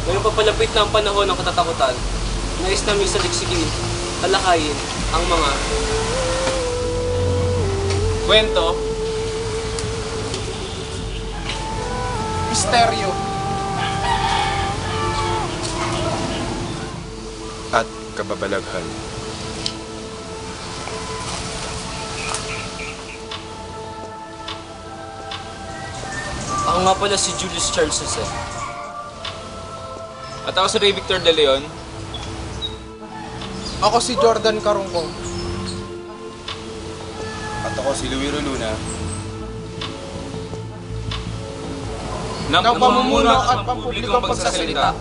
Ngayong papalapit na ang panahon ng katatakutan, nais namin saliksigin, talakayin ang mga kwento, misteryo, at kababalaghan. Ako nga pala si Julius Charles Jose. At ako si Ray Victor De Leon. ako si Jordan Carungkong. At ako si Luiro Luna. Ng pamumuno at pampublikong pagsasalita.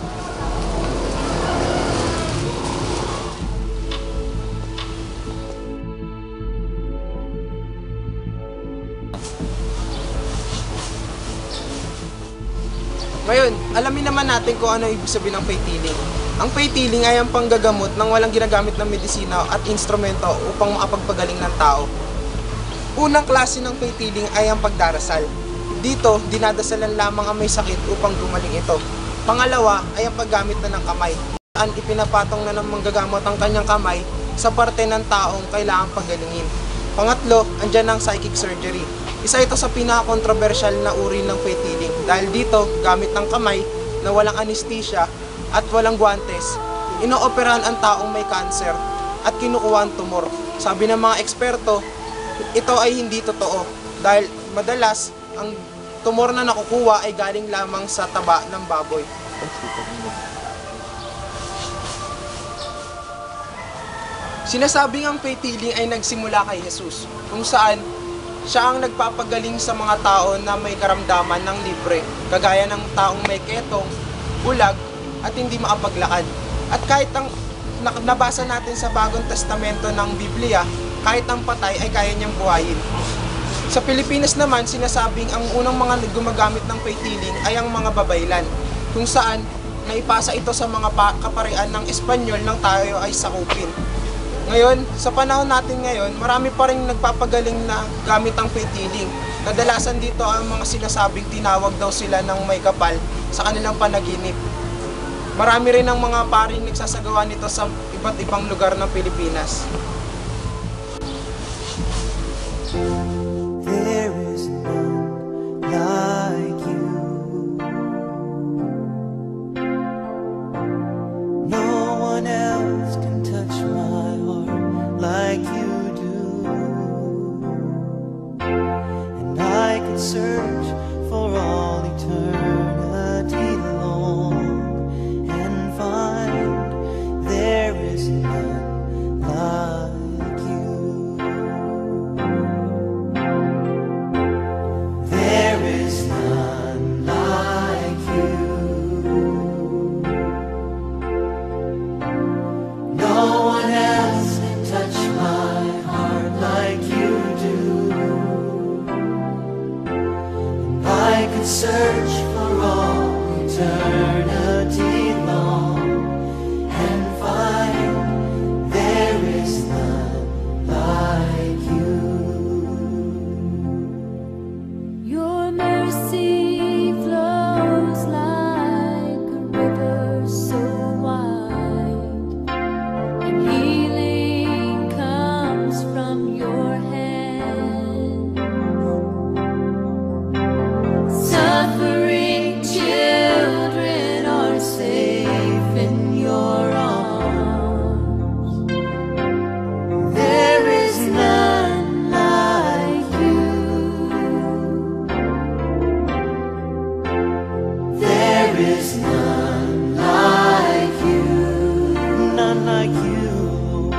Ngayon, alamin naman natin kung ano ibig sabihin ng faith healing. Ang faith healing ay ang panggagamot ng walang ginagamit ng medisina at instrumento upang makapagpagaling ng tao. Unang klase ng faith healing ay ang pagdarasal. Dito, dinadasalan lamang ang may sakit upang gumaling ito. Pangalawa ay ang paggamit na ng kamay. Saan ipinapatong na ng manggagamot ang kanyang kamay sa parte ng taong kailangang pagalingin. Pangatlo, andyan ang psychic surgery. Isa ito sa pinaka-controversial na uri ng faith healing dahil dito, gamit ng kamay na walang anesthesia at walang guantes, inooperahan ang taong may cancer at kinukuha ang tumor. Sabi ng mga eksperto, ito ay hindi totoo dahil madalas ang tumor na nakukuha ay galing lamang sa taba ng baboy. Sinasabing ang faith healing ay nagsimula kay Jesus, kung saan siya ang nagpapagaling sa mga tao na may karamdaman ng libre, kagaya ng taong may ketong, bulag, at hindi makapaglakad. At kahit ang nabasa natin sa Bagong Testamento ng Biblia, kahit ang patay ay kaya niyang buhayin. Sa Pilipinas naman, sinasabing ang unang mga gumagamit ng faith healing ay ang mga babaylan, kung saan naipasa ito sa mga kaparian ng Espanyol nang tayo ay sakupin. Ngayon, sa panahon natin ngayon, marami pa rin nagpapagaling na gamit ang faith healing. Kadalasan dito ang mga sinasabing tinawag daw sila ng may kapal sa kanilang panaginip. Marami rin ang mga paring nagsasagawa nito sa iba't ibang lugar ng Pilipinas. There is none like you. No one else can touch my heart like you do. And I could search for all eternity long and find there is none like you. There is none like you. No one else can touch my heart like you do. And I could search for all eternity long and find there is none like you. Your mercy flows like a river so wide, and healing comes from your hand. Suffering children are safe in your arms. There is none like you. There is none like you. None like you.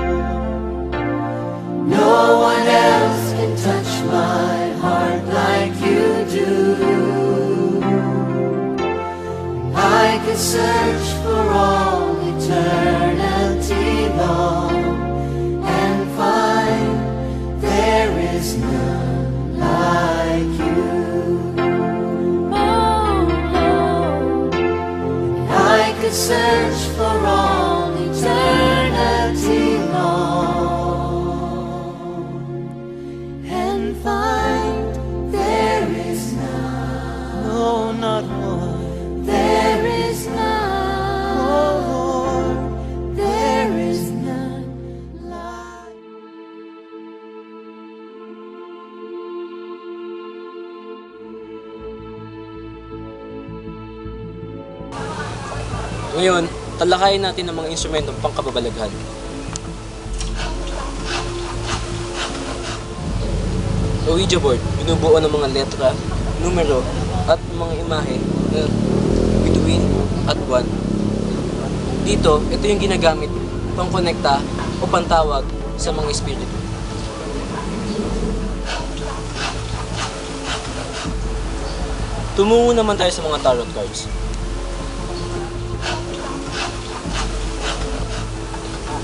No one else can touch my heart like you do. I could search for all eternity long and find there is none like you. Oh, Lord. I could search for all eternity long and find there is none. No, not one. There is none. Ngayon, talakayin natin ang mga instrumentong pangkababalaghan. Ouija board, binubuo ng mga letra, numero, at mga imahe na between at 1. Dito, ito yung ginagamit pang-konekta o pantawag sa mga espiritu. Tumungo naman tayo sa mga tarot cards.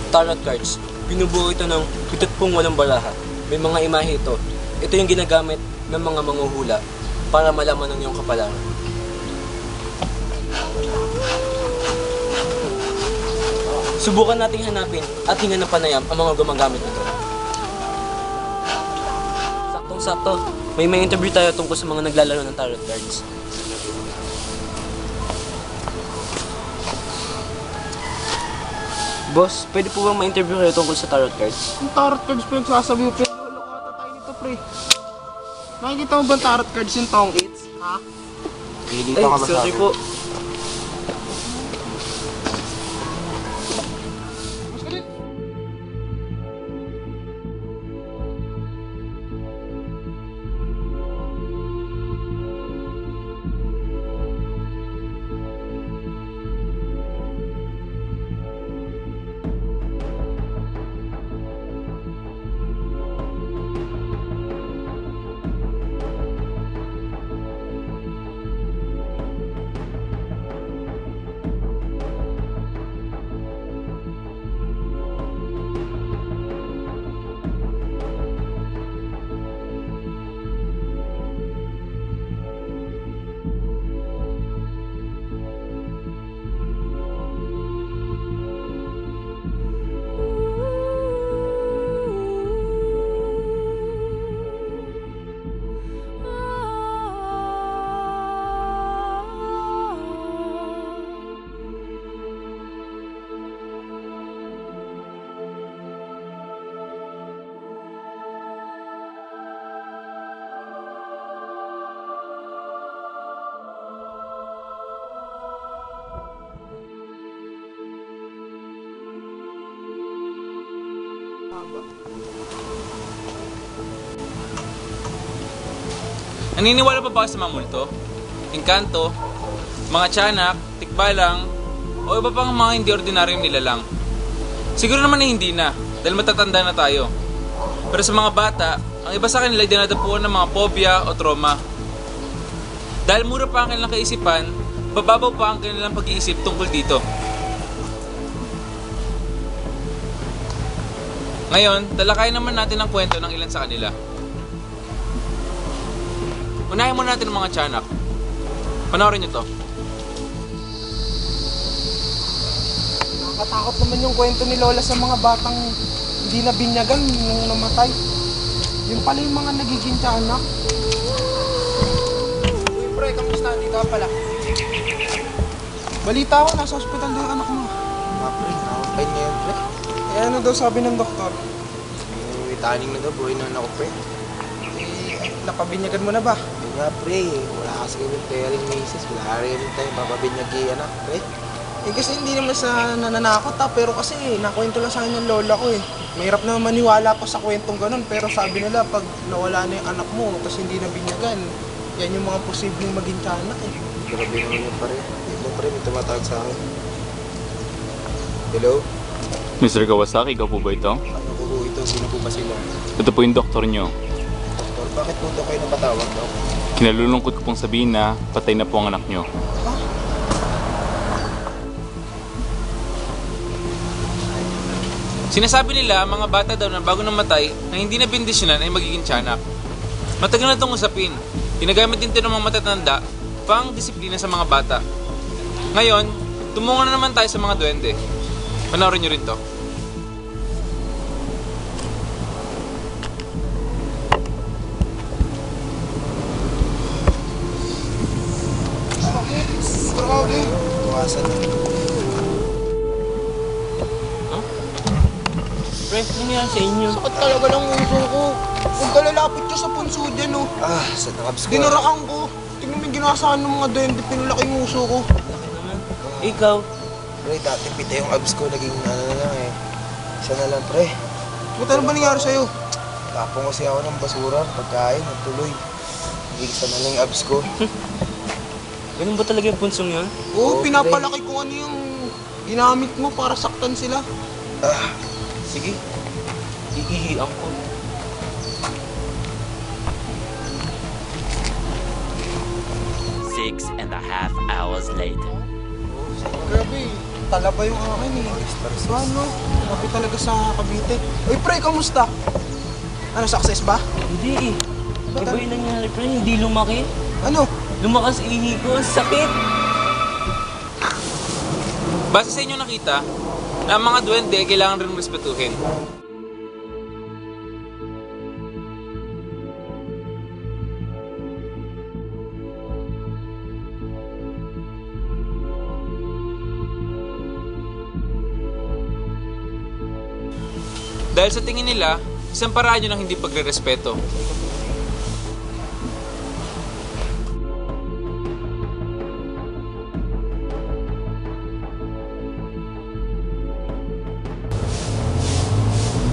Tarot cards, binubuo ito ng 78 baraha. May mga imahe ito. Ito yung ginagamit ng mga manghuhula para malaman ang iyong kapalaran. Subukan nating hanapin at hingan ng panayam ang mga gumagamit nito. Saktong-sakto, may interview tayo tungkol sa mga naglalaro ng tarot cards. Boss, pwede po bang ma-interview kayo tungkol sa tarot cards? Yung tarot cards pa yung sasabi mo, pero lolo ko ata tayo nito, pre. Nakikita mo ba ang tarot cards yung tong 8? Ha? Ay, sorry po. Mas ka din. Naniniwala pa ba kayo sa mga multo, engkanto, mga tiyanak, tikbalang, o iba pang mga hindi ordinaryong nilalang? Siguro naman na hindi na, dahil matatanda na tayo. Pero sa mga bata, ang iba sa kanila ay dinadapuan ng mga phobia o trauma. Dahil mura pa ang kanilang kaisipan, bababaw pa ang kanilang pag-iisip tungkol dito. Ngayon, talakayin naman natin ang kwento ng ilan sa kanila. Unahin muna natin ang mga tiyanak. Panoorin nyo to. Nakakatakot naman yung kwento ni Lola sa mga batang hindi na binyagan nung namatay. Yung pala yung mga nagiging tiyanak. Uy, pre, kamusta? Dito ka pala. Balita ko, nasa ospital daw yung anak mo. Pre, nakakapain ngayon, pre. Eh, ano daw sabi ng doktor? Itaning na daw, buhay na ako, pre. Eh, napabinyagan mo na ba? Yun nga, pre. Wala kasi kami pairing misis. Wala rin tayo mapabinyagi, anak, pre. Eh, kasi hindi naman sa nananakot pero kasi nakwento lang sa akin ng lola ko eh. Mahirap na maniwala pa sa kwentong ganun, pero sabi nila pag nawala na yung anak mo, tapos hindi na binyagan, yan yung mga posibleng maging tiyanak eh. Grabe naman yun, pare. Ito, pre, may tumatawag sa akin. Hello? Mr. Kawasaki, ikaw po ba ito? Ano po ito? Sino po ba sila? Ito po yung doktor nyo. Doktor, bakit po ito kayo napatawag, Dok? Kinalulungkot ko pong sabihin na patay na po ang anak nyo. Sinasabi nila, mga bata daw na bago namatay na hindi na bendisyonan ay magiging tiyanak. Matagal na itong usapin. Ginagamit din ito ng mga matatanda pang disiplina sa mga bata. Ngayon, tumungo na naman tayo sa mga duwende. Panoorin nyo rin to. Grabe. Tuwasan na. Pre, ano nangyari sa inyo? Sakit talaga ng uso ko. Huwag ka lalapit ka sa punso dyan oh. Sa nakabs ko. Dinarakan ko. Tingnan mo yung ginawa sa akin ng mga duwende, pinalaki yung uso ko. Ikaw, Pre, dati pita yung abs ko, naging ano na lang eh. Isa na lang, pre. Ba't ano ba nangyari sa'yo? Tapong kasi ako ng basura, pagkain, natuloy. Naging isa na lang yung abs ko. Ganun ba talaga yung punsong yun? Oo, Oo, pinapalaki kung ano yung ginamit mo para saktan sila. Sige, iihian ko. Six and a half hours later. Grabe, talaba yung akin eh. Ano? Grabe talaga sa Cavite. Uy, pre, kamusta? Ano, success ba? Hindi eh. Iba yung nangyari, pre. Hindi lumaki. Ano? Lumakas ihi ko. Ang sakit. Base sa inyo nakita, na ang mga duwende kailangan rin respetuhin. Dahil sa tingin nila, isang paraan yun ang hindi pagre-respeto.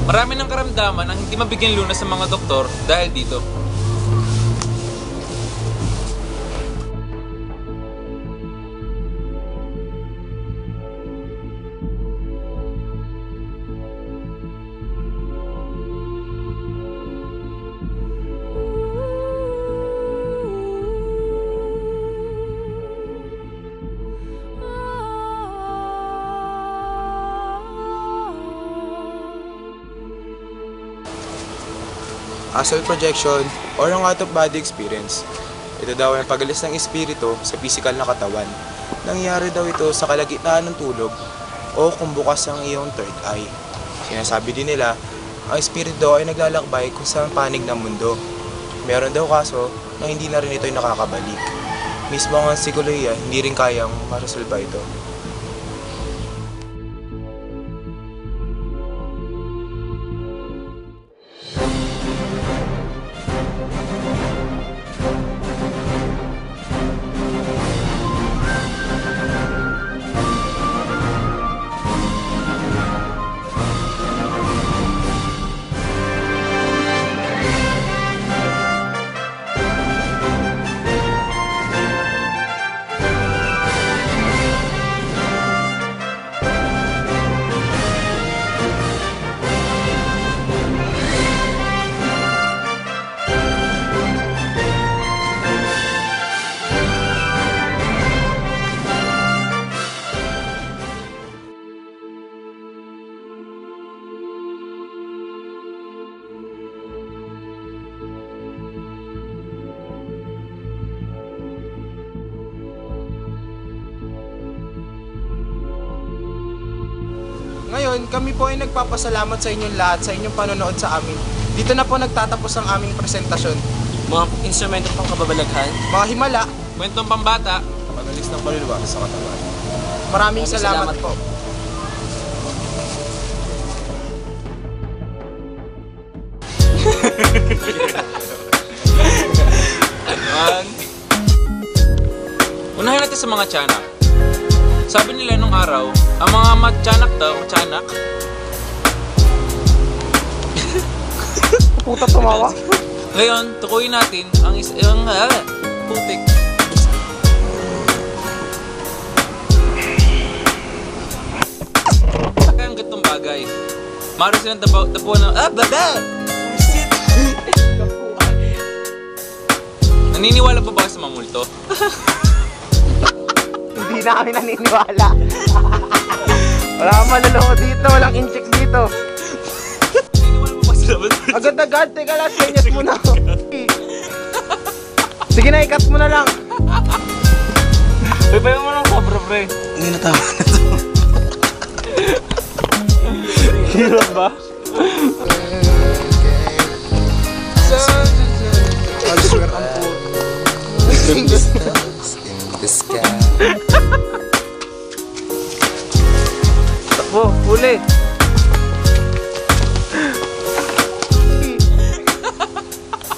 Marami ng karamdaman ang hindi mabigyan lunas sa mga doktor dahil dito. Astral projection or ang out-of-body experience. Ito daw ay pag-alis ng espiritu sa physical na katawan. Nangyayari daw ito sa kalagitnaan ng tulog o kung bukas ang iyong third eye. Sinasabi din nila, ang espiritu daw ay naglalakbay kung saan panig ng mundo. Meron daw kaso na hindi na rin ito'y nakakabalik. Mismo ang psikolohiya, hindi rin kayang maresolba ito. Ngayon, kami po ay nagpapasalamat sa inyong lahat sa inyong panonood sa amin. Dito na po nagtatapos ang aming presentasyon. Mga instrumento pang kababalaghan. Mga himala, Kwentong pambata, Pag-alis ng kaluluwa sa katawan. maraming salamat po. unahin natin sa mga tiyanak. Sabi nila nung araw, ang mga matyanak daw, matyanak, Puta tumawa. ngayon, tukuyin natin ang putik. Kaya ang gatong bagay. Maro silang tapuan ng, baba! Naniniwala pa ba sa mga multo? Hindi na kami naniniwala. Wala kang maluloko dito, walang incheck dito. Naniniwala pa ba sila ba? Agad-agad, teka lang, senyas mo na. Sige na, ikat mo na lang. Bebe mo lang sobra, pre. Hindi na tama na to. Hirap ba? I swear ang po. In the sky. Takbo, huli.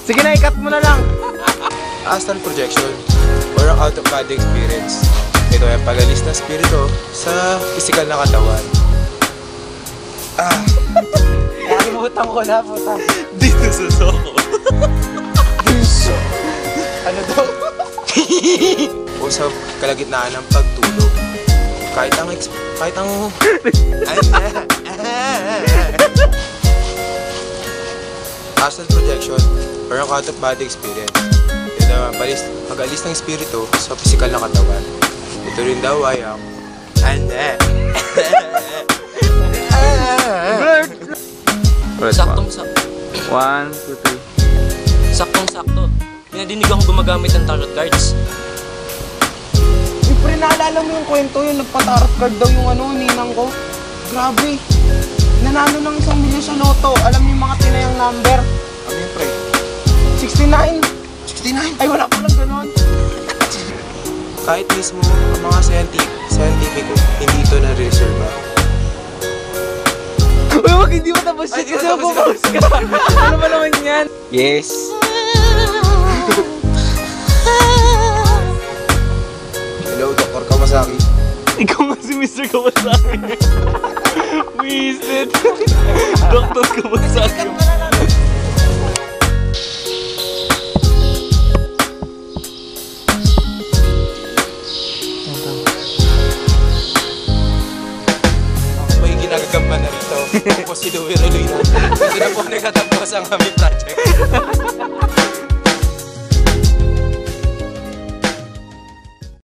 Sige na, ikat mo na lang. Astral projection or ang out-of-body experience. Ito ay ang pag-alis ng espiritu sa pisikal na katawan. Nakalimutan ko na, puta. Dito sa soko. Ano daw? O sa kalagitnaan ng pagtulog. Kahit ang astral projection or ang out-of-body experience. Ito ang pag-alis ng espiritu sa pisikal na katawan. Ito rin daw ay ang Saktong-sakto. 1, 2, 3. Saktong-sakto. Pinadinig akong gumagamit ng tarot cards. Pre, naalala mo yung kwento, yung nagpa-tarot card daw yung ninang ko. Grabe. Nanalo ng 1 milyon sa loto. Alam niyo yung mga tinayang number? Ano yun, pre? 69. 69! Ay, wala pa lang ganon. Kahit mismo ang mga scientifico, hindi ito na-reserve. Uy, wag hindi mo tapos yun kasi mabubuhos ka. Ano ba naman yan? Yes. Hello, Dr. Kawasaki. Ikaw nga si Mr. Kawasaki. Wasted. Dr. Kawasaki. May ginagagampan na rito. Ako si Louie Rolina. Ito na po nagtatapos ang aming project.